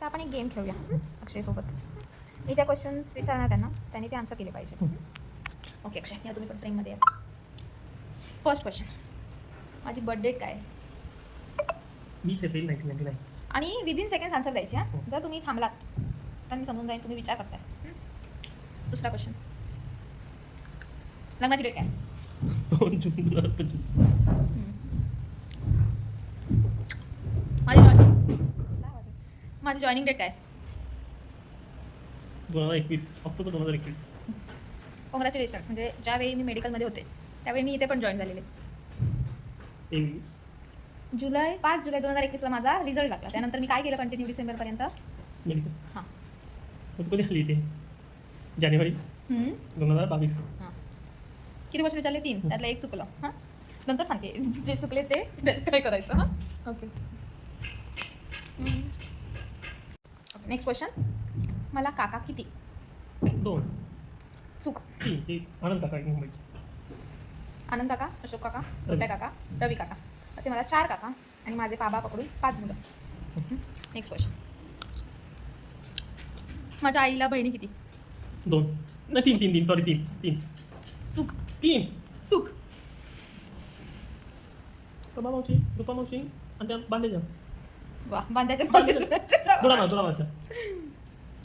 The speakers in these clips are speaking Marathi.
आपण एक गेम खेळूया अक्षयसोबत. मी ज्या क्वेश्चन्स विचारणार त्यांनी ते आन्सर केले पाहिजे. ओके अक्षय, या तुम्ही पण फ्रेममध्ये या. फर्स्ट क्वेश्चन, माझी बर्थ डेट काय आहे? 20 एप्रिल 1999. आणि विदिन सेकंड्स आन्सर द्यायची. हां, जर तुम्ही थांबलात तर मी समजून जाईन तुम्ही विचार करताय. दुसरा क्वेश्चन, लग्नाची डेट काय? 2 जून 2025. माझी जॉईनिंग डेट काय? 2021 ऑक्टोबर 2021. कॉंग्रॅच्युलेशन्स. म्हणजे ज्यावेळी मी मेडिकलमध्ये होते त्यावेळी मी इथे पण जॉईन झालेले. 23 5 जुलै 2021ला माझा रिझल्ट लागला. त्यानंतर मी काय केलं कंटिन्यू डिसेंबरपर्यंत? मेडिकल. हां. मग कधी आली इथे? जानेवारी 2022. हां. किती क्वेश्चन विचारले? 3. त्यातलं एक चुकलं. हां, नंतर सांगते जे चुकले ते काय करायचं. हां, ओके. नेक्स्ट क्वेश्चन, मला काका किती? 2. चूक. 3. ते आनंद काका मुंबईचे. आनंद काका, अशोक काका, रोट्या काका, रवी काका असे मला 4 काका आणि माझे बाबा पकडून 5 मुलं. नेक्स्ट क्वेश्चन, माझ्या आईला बहिणी किती? 2. नाही 3. सॉरी 3. चूक. 3. चूक. प्रभा मावशी, रुपा मावशी आणि त्या बांध्याच्या. वा, बांधायचं. तुला मावच्या.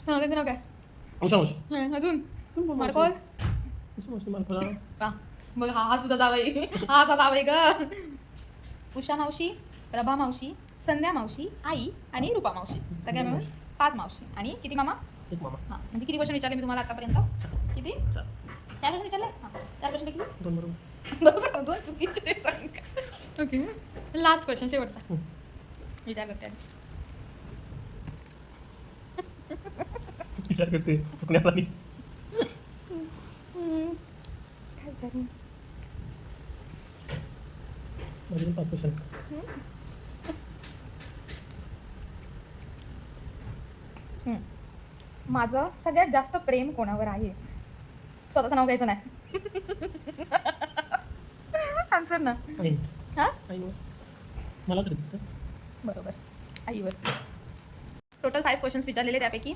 त्याचं नाव काय? उषा मावशी. अजून मार्कोल. उषा मावशी मार्कोला. का मग हा सुद्धा जावई. हा जावई ग. उषा मावशी, प्रभा मावशी, संध्या मावशी, आई आणि रुपा मावशी, सगळ्या मिळून 5 मावशी. आणि किती मामा? 1 मामा. हां, म्हणजे किती क्वेश्चन विचारले मी तुम्हाला आतापर्यंत? किती? 4 क्वेश्चन विचारले. हां, 4 क्वेश्चन किती? 2 बरोबर. बरोबर. 2 चुकीचे सांग. ओके, लास्ट क्वेश्चन, शेवटचा विचार करते. विचार करते चुकण्यात आली. काय विचारू? माझे 5 क्वेश्चन. माझं सगळ्यात जास्त प्रेम कोणावर आहे? स्वतःचं नाव घ्यायचं नाही. आन्सर ना. आई. हां, आईवर. मला तरी दिसतं. बरोबर, आईवर. टोटल 5 क्वेश्चन्स विचारलेले, त्यापैकी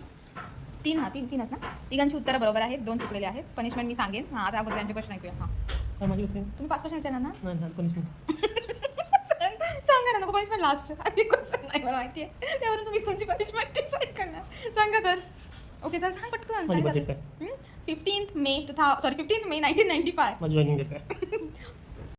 3च ना. 3 उत्तरं बरोबर आहेत, 2 चुकलेले आहेत. पनिशमेंट मी सांगेन. हां, आता अगोदर त्यांचे क्वेश्चन ऐकूया. हां, काय माझी असेल? तुम्ही 5 क्वेश्चन विचारणार ना? नाही पनिशमेंट. सांगा ना, नको पनिशमेंट लास्ट. आधी क्वेश्चन नाही मला माहिती आहे, त्यावरून तुम्ही तुमची पनिशमेंट डिसाईड करणार. सांगा तर. ओके, चल सांग पटकन. माझी बजेट काय? 15 मे 1995. माझी जॉईनिंग डेट काय?